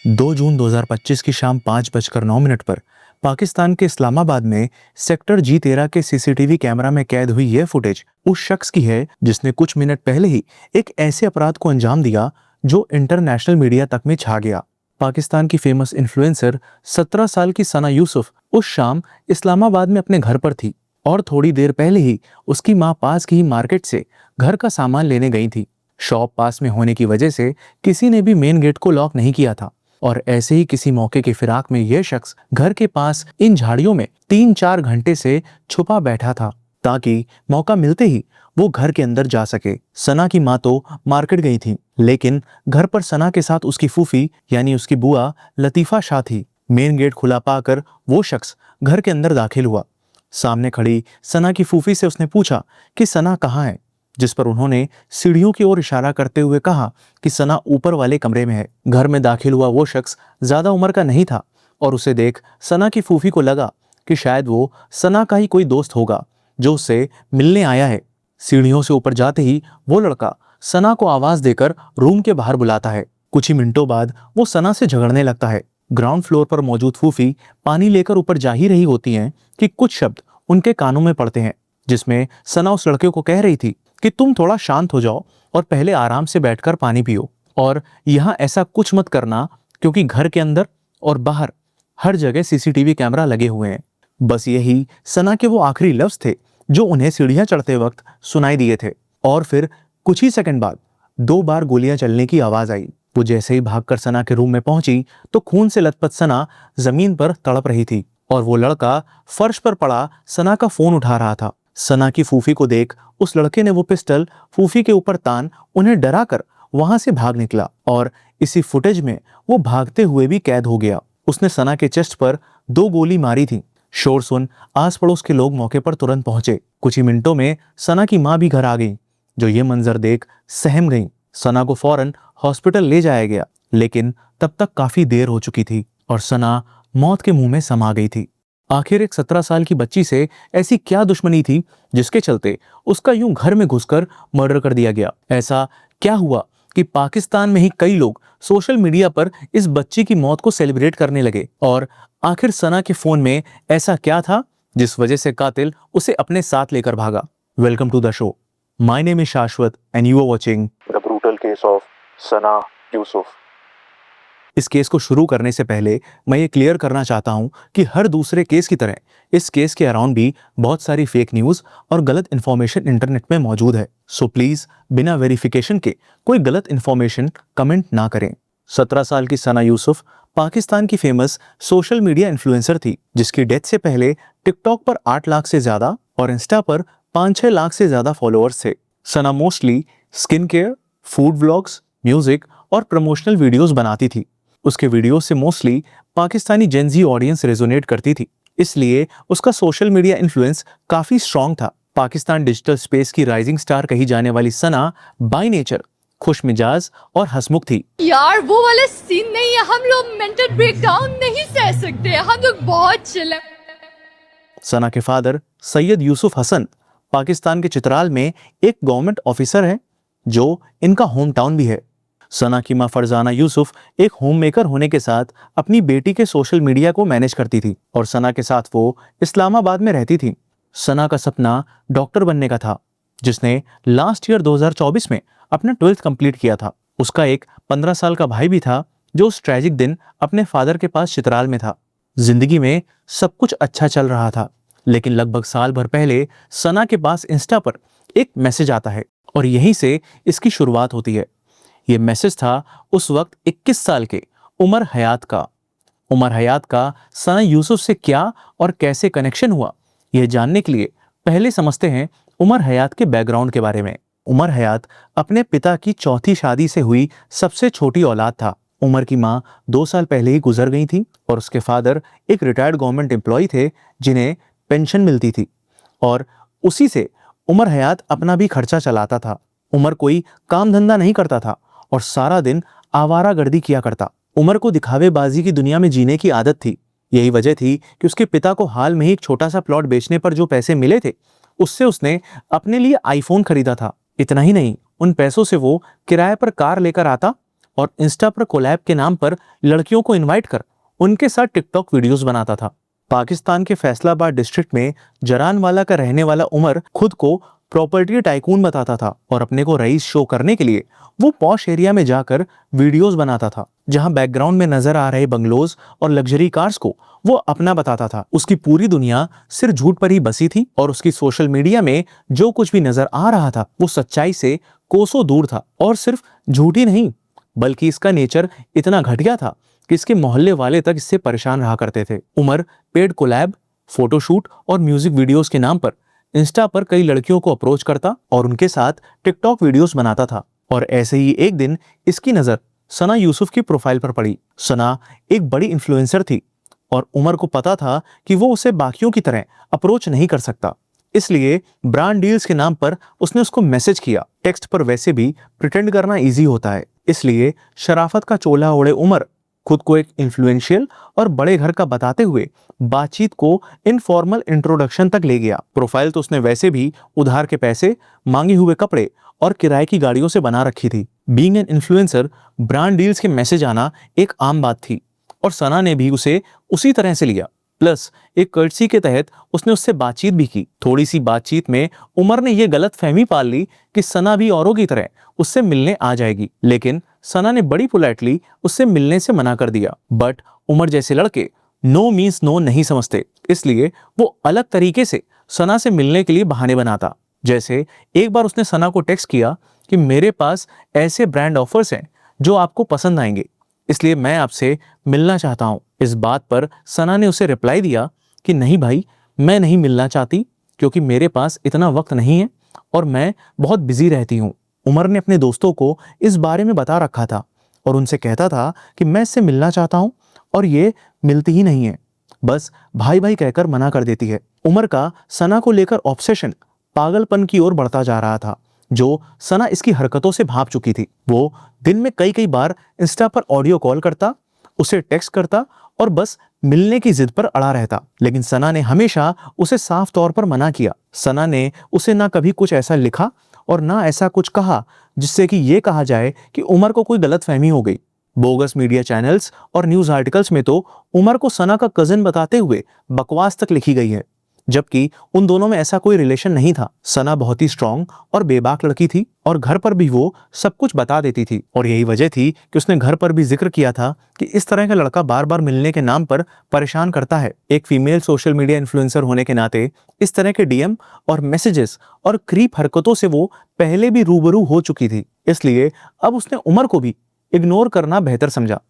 2 जून 2025 की शाम 5:09 पर पाकिस्तान के इस्लामाबाद में सेक्टर G13 के सीसीटीवी कैमरा में कैद हुई यह फुटेज उस शख्स की है जिसने कुछ मिनट पहले ही एक ऐसे अपराध को अंजाम दिया जो इंटरनेशनल मीडिया तक में छा गया। पाकिस्तान की फेमस इन्फ्लुएंसर 17 साल की सना यूसुफ उस शाम इस्लामाबाद में अपने घर पर थी और थोड़ी देर पहले ही उसकी मां पास की ही मार्केट से घर का सामान लेने गई थी। शॉप पास में होने की वजह से किसी ने भी मेन गेट को लॉक नहीं किया था और ऐसे ही किसी मौके की फिराक में यह शख्स घर के पास इन झाड़ियों में 3-4 घंटे से छुपा बैठा था ताकि मौका मिलते ही वो घर के अंदर जा सके। सना की मां तो मार्केट गई थी, लेकिन घर पर सना के साथ उसकी फूफी यानी उसकी बुआ लतीफा शाह थी। मेन गेट खुला पाकर वो शख्स घर के अंदर दाखिल हुआ। सामने खड़ी सना की फूफी से उसने पूछा कि सना कहाँ है, जिस पर उन्होंने सीढ़ियों की ओर इशारा करते हुए कहा कि सना ऊपर वाले कमरे में है। घर में दाखिल हुआ वो शख्स ज्यादा उम्र का नहीं था और उसे देख सना की फूफी को लगा कि शायद वो सना का ही कोई दोस्त होगा जो उससे मिलने आया है। सीढ़ियों से ऊपर जाते ही वो लड़का सना को आवाज देकर रूम के बाहर बुलाता है। कुछ ही मिनटों बाद वो सना से झगड़ने लगता है। ग्राउंड फ्लोर पर मौजूद फूफी पानी लेकर ऊपर जा ही रही होती हैं कि कुछ शब्द उनके कानों में पड़ते हैं, जिसमें सना उस लड़के को कह रही थी कि तुम थोड़ा शांत हो जाओ और पहले आराम से बैठकर पानी पियो और यहाँ ऐसा कुछ मत करना क्योंकि घर के अंदर और बाहर हर जगह सीसीटीवी कैमरा लगे हुए हैं। बस यही सना के वो आखिरी लफ्ज थे जो उन्हें सीढ़ियां चढ़ते वक्त सुनाई दिए थे। और फिर कुछ ही सेकंड बाद 2 बार गोलियां चलने की आवाज आई। वो जैसे ही भागकर सना के रूम में पहुंची तो खून से लथपथ सना जमीन पर तड़प रही थी और वो लड़का फर्श पर पड़ा सना का फोन उठा रहा था। सना की फूफी को देख उस लड़के ने वो पिस्टल फूफी के ऊपर तान उन्हें डराकर वहां से भाग निकला और इसी फुटेज में वो भागते हुए भी कैद हो गया। उसने सना के चेस्ट पर 2 गोली मारी थी। शोर सुन आस पड़ोस के लोग मौके पर तुरंत पहुंचे। कुछ ही मिनटों में सना की मां भी घर आ गई, जो ये मंजर देख सहम गई। सना को फौरन हॉस्पिटल ले जाया गया, लेकिन तब तक काफी देर हो चुकी थी और सना मौत के मुंह में समा गई थी। आखिर एक 17 साल की बच्ची से ऐसी क्या दुश्मनी थी जिसके चलते उसका यूं घर में घुसकर मर्डर कर दिया गया। ऐसा क्या हुआ कि पाकिस्तान में ही कई लोग सोशल मीडिया पर इस बच्ची की मौत को सेलिब्रेट करने लगे, और आखिर सना के फोन में ऐसा क्या था जिस वजह से कातिल उसे अपने साथ लेकर भागा। Welcome to the show. My name is Shashwat and you are watching the brutal case of Sana Yusuf. इस केस को शुरू करने से पहले मैं ये क्लियर करना चाहता हूं कि हर दूसरे केस की तरह इस केस के अराउंड भी बहुत सारी फेक न्यूज़ और गलत इन्फॉर्मेशन इंटरनेट में मौजूद है। सो प्लीज़ बिना वेरिफिकेशन के कोई गलत इन्फॉर्मेशन कमेंट ना करें। 17 साल की सना यूसुफ पाकिस्तान की फेमस सोशल मीडिया इन्फ्लुएंसर थी, जिसकी डेथ से पहले टिकटॉक पर 8 लाख से ज़्यादा और इंस्टा पर 5-6 लाख से ज़्यादा फॉलोअर्स थे। Sana mostly skin care, food vlogs, music और प्रमोशनल वीडियोज़ बनाती थी। उसके वीडियो से mostly Pakistani Gen Z audience resonate करती थी, इसलिए उसका सोशल मीडिया इन्फ्लुएंस काफी स्ट्रॉन्ग था। पाकिस्तान डिजिटल स्पेस की राइजिंग स्टार कही जाने वाली सना बाय नेचर खुश मिजाज और हंसमुख थी। यार वो वाला सीन नहीं है, हम लोग मेंटल ब्रेकडाउन नहीं सह सकते, हम लोग बहुत चिल हैं। सना के फादर सैयद यूसुफ हसन पाकिस्तान के चित्राल में एक गवर्नमेंट ऑफिसर है, जो इनका होम टाउन भी है। सना की मां फरजाना यूसुफ एक होम मेकर होने के साथ अपनी बेटी के सोशल मीडिया को मैनेज करती थी और सना के साथ वो इस्लामाबाद में रहती थी। सना का सपना डॉक्टर बनने का था, जिसने लास्ट ईयर 2024 में अपना 12th कंप्लीट किया था। उसका एक 15 साल का भाई भी था, जो उस ट्रेजिक दिन अपने फादर के पास चित्राल में था। जिंदगी में सब कुछ अच्छा चल रहा था, लेकिन लगभग साल भर पहले सना के पास इंस्टा पर एक मैसेज आता है और यहीं से इसकी शुरुआत होती है। ये मैसेज था उस वक्त 21 साल के उमर हयात का। उमर हयात का सना यूसुफ से क्या और कैसे कनेक्शन हुआ, यह जानने के लिए पहले समझते हैं उमर हयात के बैकग्राउंड के बारे में। उमर हयात अपने पिता की चौथी शादी से हुई सबसे छोटी औलाद था। उमर की मां 2 साल पहले ही गुजर गई थी और उसके फादर एक रिटायर्ड गवर्नमेंट एम्प्लॉय थे, जिन्हें पेंशन मिलती थी, और उसी से उमर हयात अपना भी खर्चा चलाता था। उमर कोई काम धंधा नहीं करता था और सारा दिन आवारागर्दी किया करता। उमर को दिखावेबाजी की दुनिया में जीने की आदत थी। यही वजह थी कि उसके पिता को हाल में ही एक छोटा सा प्लॉट बेचने पर जो पैसे मिले थे, उससे उसने अपने लिए आईफोन खरीदा था। इतना ही नहीं, उन पैसों से वो किराए पर कार लेकर आता और इंस्टा पर कोलैब के नाम पर लड़कियों को इनवाइट कर उनके साथ टिकटॉक वीडियोस बनाता था। पाकिस्तान के फैसलाबाद डिस्ट्रिक्ट में जरानवाला का रहने वाला उमर खुद को प्रॉपर्टी टाइकून बताता था और अपने को रईस शो करने के लिए वो पॉश एरिया में जाकर वीडियोस बनाता था, जहां बैकग्राउंड में नजर आ रहे बंगलोज और लग्जरी कार्स को वो अपना बताता था। उसकी पूरी दुनिया सिर्फ झूठ पर ही बसी थी और उसकी सोशल मीडिया में जो कुछ भी नजर आ रहा था वो सच्चाई से कोसों दूर था। और सिर्फ झूठ ही नहीं, बल्कि इसका नेचर इतना घटिया था कि इसके मोहल्ले वाले तक इससे परेशान रहा करते थे। उमर पेड कोलैब, फोटोशूट और म्यूजिक वीडियोस के नाम पर इंस्टा पर कई लड़कियों को अप्रोच करता और उनके साथ टिकटॉक वीडियोस बनाता था। और ऐसे ही एक दिन इसकी नजर सना यूसुफ की प्रोफाइल पर पड़ी। सना एक बड़ी इन्फ्लुएंसर थी और उमर को पता था कि वो उसे बाकियों की तरह अप्रोच नहीं कर सकता, इसलिए ब्रांड डील्स के नाम पर उसने उसको मैसेज किया। टेक्स्ट पर वैसे भी प्रिटेंड करना इजी होता है, इसलिए शराफत का चोला ओढ़े उमर खुद को एक इन्फ्लुएंशियल और बड़े घर का बताते हुए बातचीत को इनफॉर्मल इंट्रोडक्शन तक ले गया। प्रोफाइल तो उसने वैसे भी उधार के पैसे, मांगे हुए कपड़े और किराए की गाड़ियों से बना रखी थी। Being an influencer, brand deals के मैसेज आना एक आम बात थी और सना ने भी उसे उसी तरह से लिया। प्लस एक कर्टसी के तहत उसने उससे बातचीत भी की। थोड़ी सी बातचीत में उमर ने यह गलत फहमी पाल ली कि सना भी औरों की तरह उससे मिलने आ जाएगी, लेकिन सना ने बड़ी पोलाइटली उससे मिलने से मना कर दिया। बट उमर जैसे लड़के नो मीन्स नो नहीं समझते, इसलिए वो अलग तरीके से सना से मिलने के लिए बहाने बनाता। जैसे एक बार उसने सना को टेक्स्ट किया कि मेरे पास ऐसे ब्रांड ऑफर्स हैं जो आपको पसंद आएंगे, इसलिए मैं आपसे मिलना चाहता हूं। इस बात पर सना ने उसे रिप्लाई दिया कि नहीं भाई, मैं नहीं मिलना चाहती क्योंकि मेरे पास इतना वक्त नहीं है और मैं बहुत बिजी रहती हूँ। उमर ने अपने दोस्तों को इस बारे में बता रखा था और उनसे कहता था कि मैं इससे मिलना चाहता हूँ और ये मिलती ही नहीं है, बस भाई भाई कहकर मना कर देती है। उमर का सना को लेकर ऑब्सेशन पागलपन की ओर बढ़ता जा रहा था, जो सना इसकी हरकतों से भाप चुकी थी। वो दिन में कई बार इंस्टा पर ऑडियो कॉल करता, उसे टेक्स्ट करता और बस मिलने की जिद पर अड़ा रहता, लेकिन सना ने हमेशा उसे साफ तौर पर मना किया। सना ने उसे ना कभी कुछ ऐसा लिखा और ना ऐसा कुछ कहा जिससे कि ये कहा जाए कि उमर को कोई गलतफहमी हो गई। बोगस मीडिया चैनल्स और न्यूज आर्टिकल्स में तो उमर को सना का कजिन बताते हुए बकवास तक लिखी गई है, जबकि उन दोनों में ऐसा कोई रिलेशन नहीं था। सना बहुत ही स्ट्रांग और बेबाक लड़की थी और घर पर भी वो सब कुछ बता देती थी और यही वजह थी कि उसने घर पर भी जिक्र किया था कि इस तरह का लड़का बार बार मिलने के नाम पर परेशान करता है। एक फीमेल सोशल मीडिया इन्फ्लुएंसर होने के नाते इस तरह के डीएम और मैसेजेस और क्रीप हरकतों से वो पहले भी रूबरू हो चुकी थी, इसलिए अब उसने उमर को भी इग्नोर करना बेहतर समझा।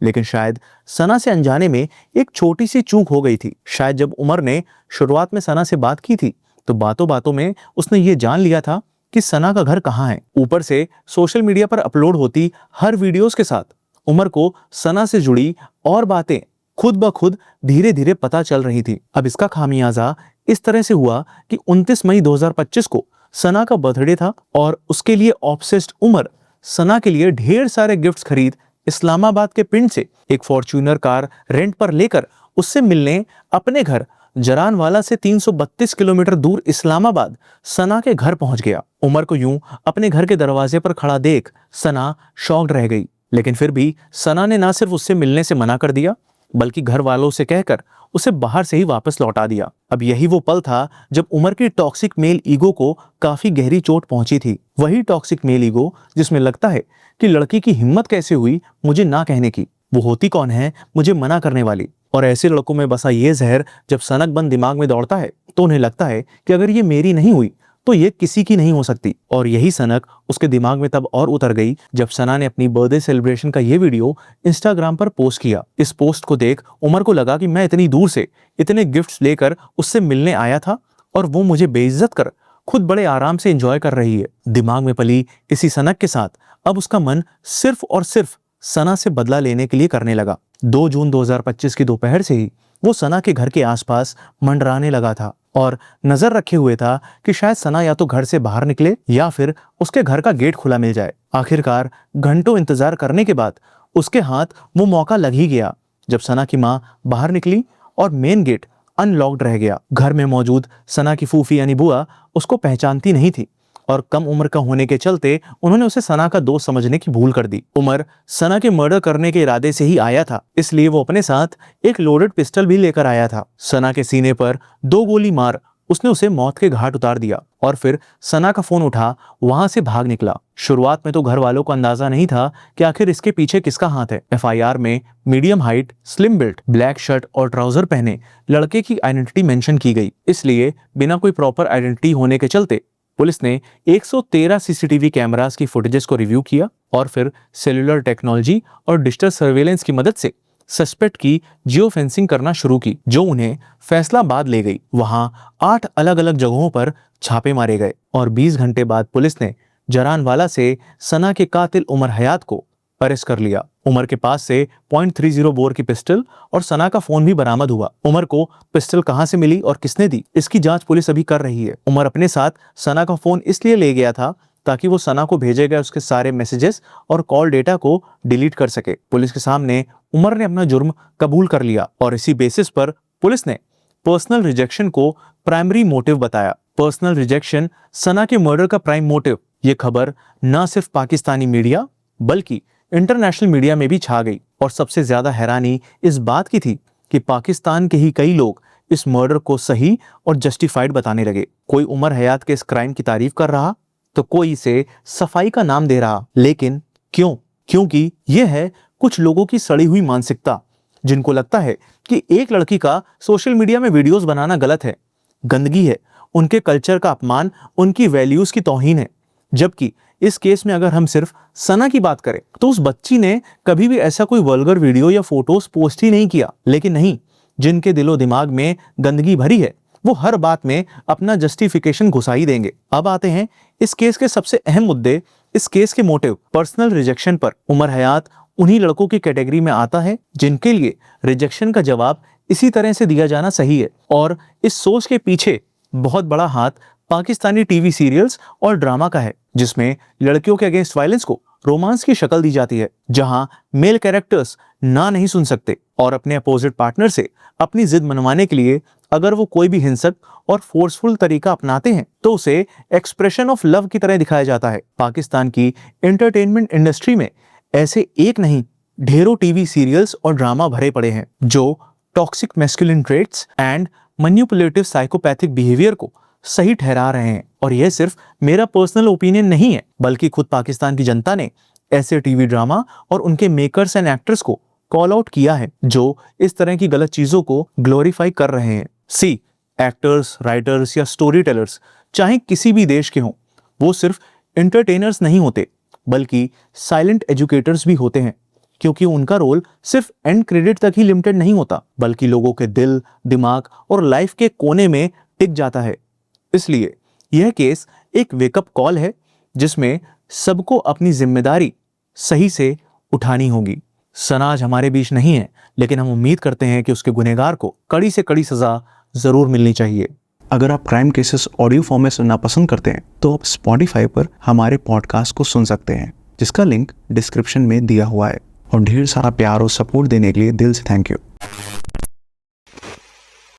लेकिन शायद सना से अनजाने में एक छोटी सी चूक हो गई थी। शायद जब उमर ने शुरुआत में सना से बात की थी तो बातों बातों में उसने ये जान लिया था कि सना का घर कहाँ है। ऊपर से सोशल मीडिया पर अपलोड होती हर वीडियोस के साथ उमर को सना से जुड़ी और बातें खुद ब खुद धीरे धीरे पता चल रही थी। अब इसका खामियाजा इस तरह से हुआ कि 29 मई 2025 को सना का बर्थडे था और उसके लिए ऑब्सेस्ड उमर सना के लिए ढेर सारे गिफ्ट्स खरीद इस्लामाबाद के पिंड से एक फॉर्च्यूनर कार रेंट पर लेकर उससे मिलने अपने घर जरानवाला से 332 किलोमीटर दूर इस्लामाबाद सना के घर पहुंच गया। उमर को यूं अपने घर के दरवाजे पर खड़ा देख सना शॉक्ड रह गई, लेकिन फिर भी सना ने ना सिर्फ उससे मिलने से मना कर दिया बल्कि घर वालों से कहकर उसे बाहर से ही वापस लौटा दिया। अब यही वो पल था जब उमर की टॉक्सिक मेल ईगो को काफी गहरी चोट पहुंची थी। वही टॉक्सिक मेल ईगो जिसमें लगता है कि लड़की की हिम्मत कैसे हुई मुझे ना कहने की, वो होती कौन है मुझे मना करने वाली। और ऐसे लड़कों में बसा ये जहर जब सनक बंद दिमाग में दौड़ता है तो उन्हें लगता है कि अगर ये मेरी नहीं हुई तो ये किसी की नहीं हो सकती। और यही सनक उसके दिमाग में तब और उतर गई जब सना ने अपनी बर्थडे सेलिब्रेशन का ये वीडियो इंस्टाग्राम पर पोस्ट किया। इस पोस्ट को देख उमर को लगा कि मैं इतनी दूर से इतने गिफ्ट्स लेकर उससे मिलने आया था और वो मुझे बेइज्जत कर खुद बड़े आराम से एंजॉय कर रही है। दिमाग में पली इसी सनक के साथ अब उसका मन सिर्फ और सिर्फ सना से बदला लेने के लिए करने लगा। 2 जून 2025 की दोपहर से ही वो सना के घर के आसपास मंडराने लगा था और नजर रखे हुए था कि शायद सना या तो घर से बाहर निकले या फिर उसके घर का गेट खुला मिल जाए। आखिरकार घंटों इंतजार करने के बाद उसके हाथ वो मौका लग ही गया जब सना की माँ बाहर निकली और मेन गेट अनलॉक्ड रह गया। घर में मौजूद सना की फूफी यानी बुआ उसको पहचानती नहीं थी और कम उम्र का होने के चलते उन्होंने उसे सना का दोस्त समझने की भूल कर दी। उमर सना के मर्डर करने के इरादे से ही आया था, इसलिए वो अपने साथ एक लोडेड पिस्टल भी लेकर आया था। सना के सीने पर 2 गोली मार उसने उसे मौत के घाट उतार दिया और फिर सना का फोन उठा वहां से भाग निकला। शुरुआत में तो घर वालों को अंदाजा नहीं था कि आखिर इसके पीछे किसका हाथ है। एफआईआर में medium height, slim built, black shirt और ट्राउजर पहने लड़के की आइडेंटिटी मेंशन की गई। इसलिए बिना कोई प्रॉपर आइडेंटिटी होने के चलते पुलिस ने 113 सीसीटीवी कैमरास की फुटेजेस को रिव्यू किया और फिर सेल्युलर टेक्नोलॉजी और डिजिटल सर्वेलेंस की मदद से सस्पेक्ट की जियो फेंसिंग करना शुरू की, जो उन्हें फैसलाबाद ले गई। वहां 8 अलग अलग जगहों पर छापे मारे गए और 20 घंटे बाद पुलिस ने जरानवाला से सना के कातिल उमर हयात को अरेस्ट कर लिया। उमर के पास से .30 बोर की पिस्टल और सना का फोन भी बरामद हुआ। उमर को पिस्टल कहां से मिली और किसने दी, इसकी जांच पुलिस अभी कर रही है। उमर अपने साथ सना का फोन इसलिए ले गया था ताकि वो सना को भेजे गए उसके सारे मैसेजेस और कॉल डेटा को डिलीट कर सके। पुलिस के सामने उमर ने अपना जुर्म कबूल कर लिया और इसी बेसिस पर पुलिस ने पर्सनल रिजेक्शन को प्राइमरी मोटिव बताया। पर्सनल रिजेक्शन सना के मर्डर का प्राइम मोटिव। ये खबर न सिर्फ पाकिस्तानी मीडिया बल्कि इंटरनेशनल मीडिया में भी छा गई और सबसे ज्यादा हैरानी इस बात की थी कि पाकिस्तान के ही कई लोग इस मर्डर को सही और जस्टिफाइड बताने लगे। कोई उमर हयात के इस क्राइम की तारीफ कर रहा तो कोई इसे सफाई का नाम दे रहा। लेकिन क्यों? क्योंकि यह है कुछ लोगों की सड़ी हुई मानसिकता, जिनको लगता है कि एक लड़की का सोशल मीडिया में वीडियोस बनाना गलत है, गंदगी है, उनके कल्चर का अपमान, उनकी वैल्यूज की तौहीन है। जबकि इस केस में अगर हम सिर्फ सना की बात करें तो उस बच्ची ने कभी भी ऐसा कोई वल्गर वीडियो या फोटोज पोस्ट ही नहीं किया। लेकिन नहीं, जिनके दिलो दिमाग में गंदगी भरी है वो हर बात में अपना जस्टिफिकेशन घुसा ही देंगे। अब आते हैं इस केस के सबसे अहम मुद्दे, इस केस के मोटिव, पर्सनल रिजेक्शन पर। उमर हयात उन्हीं लड़कों की कैटेगरी में आता है जिनके लिए रिजेक्शन का जवाब इसी तरह से दिया जाना सही है। और इस सोच के पीछे बहुत बड़ा हाथ पाकिस्तानी टीवी सीरियल्स और ड्रामा का है, जिसमें लड़कियों के अगेंस्ट वायलेंस को रोमांस की शक्ल दी जाती है, जहां मेल कैरेक्टर्स ना नहीं सुन सकते और अपने अपोजिट पार्टनर से अपनी जिद मनवाने के लिए अगर वो कोई भी हिंसक और फोर्सफुल तरीका अपनाते हैं तो उसे एक्सप्रेशन ऑफ लव की तरह दिखाया जाता है। पाकिस्तान की एंटरटेनमेंट इंडस्ट्री में ऐसे एक नहीं ढेरों टीवी सीरियल्स और ड्रामा भरे पड़े हैं जो toxic masculine traits and manipulative psychopathic behaviour को सही ठहरा रहे हैं। और यह सिर्फ मेरा पर्सनल ओपिनियन नहीं है, बल्कि खुद पाकिस्तान की जनता ने ऐसे टीवी ड्रामा और उनके मेकर्स एंड एक्टर्स को कॉल आउट किया है जो इस तरह की गलत चीजों को ग्लोरीफाई कर रहे हैं। सी एक्टर्स, राइटर्स या स्टोरी टेलर्स चाहे किसी भी देश के हों, वो सिर्फ एंटरटेनर्स नहीं होते बल्कि साइलेंट एजुकेटर्स भी होते हैं, क्योंकि उनका रोल सिर्फ एंड क्रेडिट तक ही लिमिटेड नहीं होता बल्कि लोगों के दिल, दिमाग और लाइफ के कोने में टिक जाता है। इसलिए यह केस एक वेकअप कॉल है जिसमें सबको अपनी जिम्मेदारी सही से उठानी होगी। सना आज हमारे बीच नहीं है, लेकिन हम उम्मीद करते हैं कि उसके गुनहगार को कड़ी से कड़ी सजा जरूर मिलनी चाहिए। अगर आप क्राइम केसेस ऑडियो फॉर्म में सुनना पसंद करते हैं तो आप स्पॉटिफाई पर हमारे पॉडकास्ट को सुन सकते हैं, जिसका लिंक डिस्क्रिप्शन में दिया हुआ है। और ढेर सारा प्यार और सपोर्ट देने के लिए दिल से थैंक यू।